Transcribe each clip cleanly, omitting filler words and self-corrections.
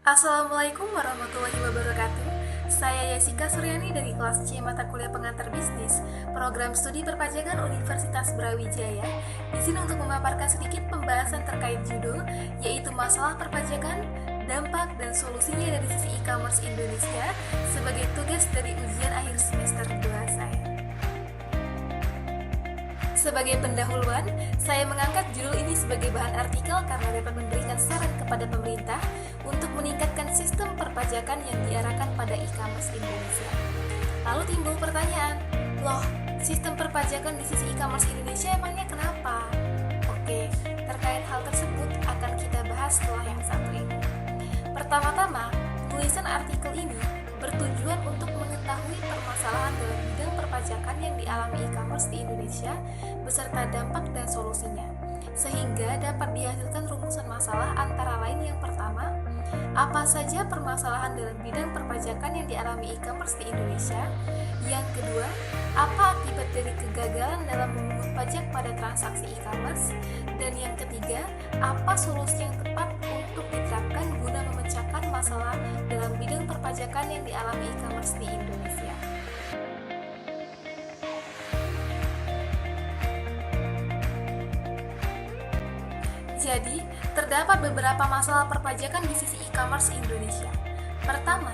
Assalamualaikum warahmatullahi wabarakatuh. Saya Yesika Suryani dari kelas C mata kuliah pengantar bisnis, program studi perpajakan Universitas Brawijaya. Izin untuk memaparkan sedikit pembahasan terkait judul, yaitu masalah perpajakan, dampak dan solusinya dari sisi e-commerce Indonesia sebagai tugas dari ujian akhir semester 2 saya. Sebagai pendahuluan, saya mengangkat judul ini sebagai bahan artikel karena dapat memberikan saran kepada pemerintah untuk meningkatkan sistem perpajakan yang diarahkan pada e-commerce Indonesia. Lalu timbul pertanyaan, loh, sistem perpajakan di sisi e-commerce Indonesia emangnya kenapa? Oke, terkait hal tersebut akan kita bahas setelah yang satu ini. Pertama-tama, tulisan artikel ini bertujuan untuk mengetahui permasalahan dalam bidang perpajakan yang dialami e-commerce di Indonesia beserta dampak dan solusinya, sehingga dapat dihasilkan rumusan masalah antara lain yang pertama, apa saja permasalahan dalam bidang perpajakan yang dialami e-commerce di Indonesia, yang kedua, apa akibat dari kegagalan dalam memungut pajak pada transaksi e-commerce, dan yang ketiga, apa solusi yang tepat untuk diterapkan guna memecahkan masalah dalam bidang perpajakan yang dialami e-commerce di Indonesia. Jadi, terdapat beberapa masalah perpajakan di sisi e-commerce Indonesia. Pertama,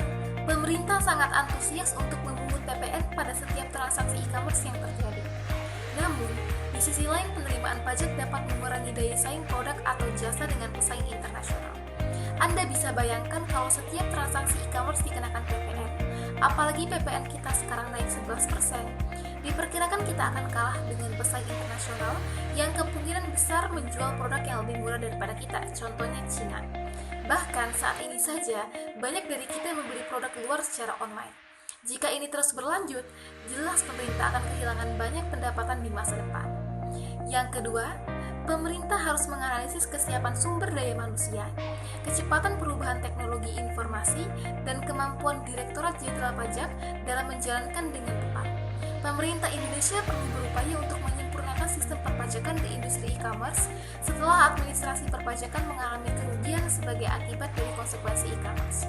pemerintah sangat antusias untuk memungut PPN pada setiap transaksi e-commerce yang terjadi. Namun, di sisi lain penerimaan pajak dapat mengurangi daya saing produk atau jasa dengan pesaing internasional. Anda bisa bayangkan kalau setiap transaksi e-commerce dikenakan PPN, apalagi PPN kita sekarang naik 11%, diperkirakan kita akan kalah dengan pesaing internasional yang kemungkinan besar menjual produk yang lebih murah daripada kita, contohnya Cina. Bahkan saat ini saja, banyak dari kita membeli produk luar secara online. Jika ini terus berlanjut, jelas pemerintah akan kehilangan banyak pendapatan di masa depan. Yang kedua, pemerintah harus menganalisis kesiapan sumber daya manusia, kecepatan perubahan teknologi informasi, dan kemampuan Direktorat Jenderal Pajak dalam menjalankan dengan tepat. Pemerintah Indonesia perlu berupaya untuk menyempurnakan sistem perpajakan di industri e-commerce setelah administrasi perpajakan mengalami kerugian sebagai akibat dari konsekuensi e-commerce.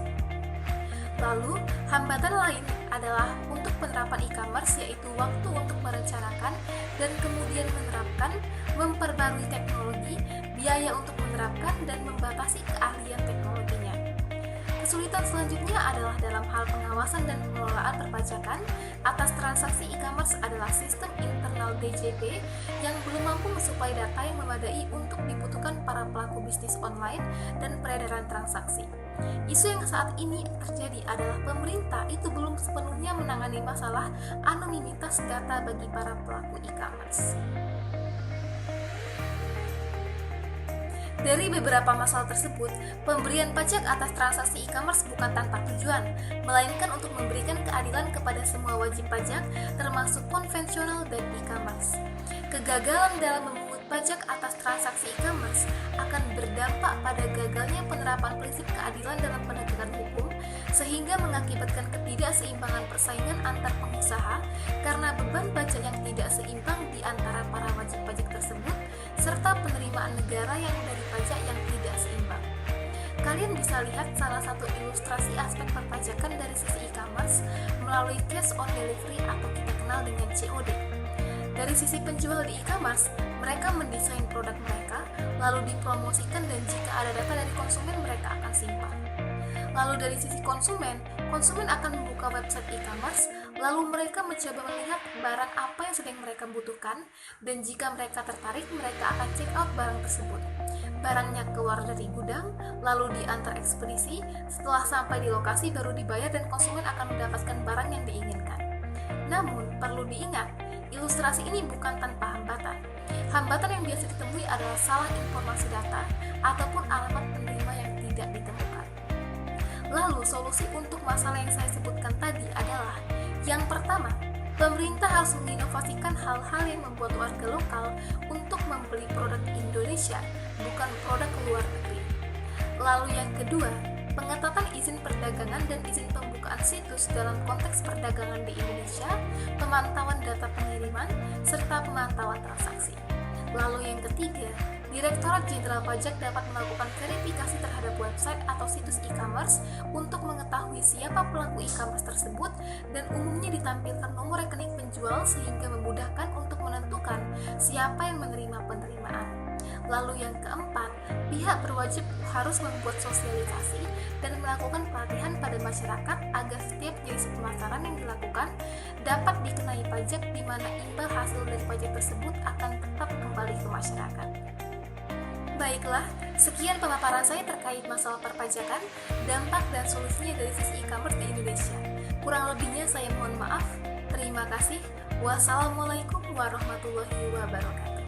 Lalu, hambatan lain adalah untuk penerapan e-commerce, yaitu waktu untuk merencanakan dan kemudian menerapkan, memperbarui teknologi, biaya untuk menerapkan dan membatasi keahlian teknologinya. Kesulitan selanjutnya adalah dalam hal pengawasan dan pengelolaan perpajakan atas transaksi e-commerce adalah sistem internal DJP yang belum mampu mensuplai data yang memadai untuk dibutuhkan para pelaku bisnis online dan peredaran transaksi. Isu yang saat ini terjadi adalah pemerintah itu belum sepenuhnya menangani masalah anonimitas data bagi para pelaku e-commerce. Dari beberapa masalah tersebut, pemberian pajak atas transaksi e-commerce bukan tanpa tujuan, melainkan untuk memberikan keadilan kepada semua wajib pajak, termasuk konvensional dan e-commerce. Kegagalan dalam memungut pajak atas transaksi e-commerce akan berdampak pada gagalnya penerapan prinsip keadilan dalam penegakan hukum, sehingga mengakibatkan ketidakseimbangan persaingan antar pengusaha karena beban pajak yang tidak seimbang di antara para wajib pajak tersebut, serta penerimaan negara yang dari pajak yang tidak seimbang. Kalian bisa lihat salah satu ilustrasi aspek perpajakan dari sisi e-commerce melalui cash on delivery atau kita kenal dengan COD. Dari sisi penjual di e-commerce, mereka mendesain produk mereka, lalu dipromosikan dan jika ada data dari konsumen mereka akan simpan. Lalu dari sisi konsumen akan membuka website e-commerce, lalu mereka mencoba melihat barang apa yang sedang mereka butuhkan, dan jika mereka tertarik, mereka akan check out barang tersebut. Barangnya keluar dari gudang, lalu diantar ekspedisi, setelah sampai di lokasi baru dibayar dan konsumen akan mendapatkan barang yang diinginkan. Namun, perlu diingat, ilustrasi ini bukan tanpa hambatan. Hambatan yang biasa ditemui adalah salah informasi data ataupun alamat penerima yang tidak ditemukan. Lalu, solusi untuk masalah yang saya sebutkan tadi adalah yang pertama, pemerintah harus menginovasikan hal-hal yang membuat warga lokal untuk membeli produk Indonesia, bukan produk luar negeri. Lalu yang kedua, pengetatan izin perdagangan dan izin pembukaan situs dalam konteks perdagangan di Indonesia, pemantauan data pengiriman, serta pemantauan transaksi. Lalu yang ketiga, Direktorat Jenderal Pajak dapat melakukan verifikasi terhadap website atau situs e-commerce untuk mengetahui siapa pelaku e-commerce tersebut, dan umumnya ditampilkan nomor rekening penjual sehingga memudahkan untuk menentukan siapa yang menerima penerimaan. Lalu yang keempat, pihak berwajib harus membuat sosialisasi dan melakukan pelatihan pada masyarakat agar setiap jenis pemasaran yang dilakukan dapat dikenai pajak, di mana imbal hasil dari pajak tersebut akan tetap kembali ke masyarakat. Baiklah, sekian pemaparan saya terkait masalah perpajakan, dampak dan solusinya dari sisi e-commerce di Indonesia. Kurang lebihnya saya mohon maaf. Terima kasih. Wassalamualaikum warahmatullahi wabarakatuh.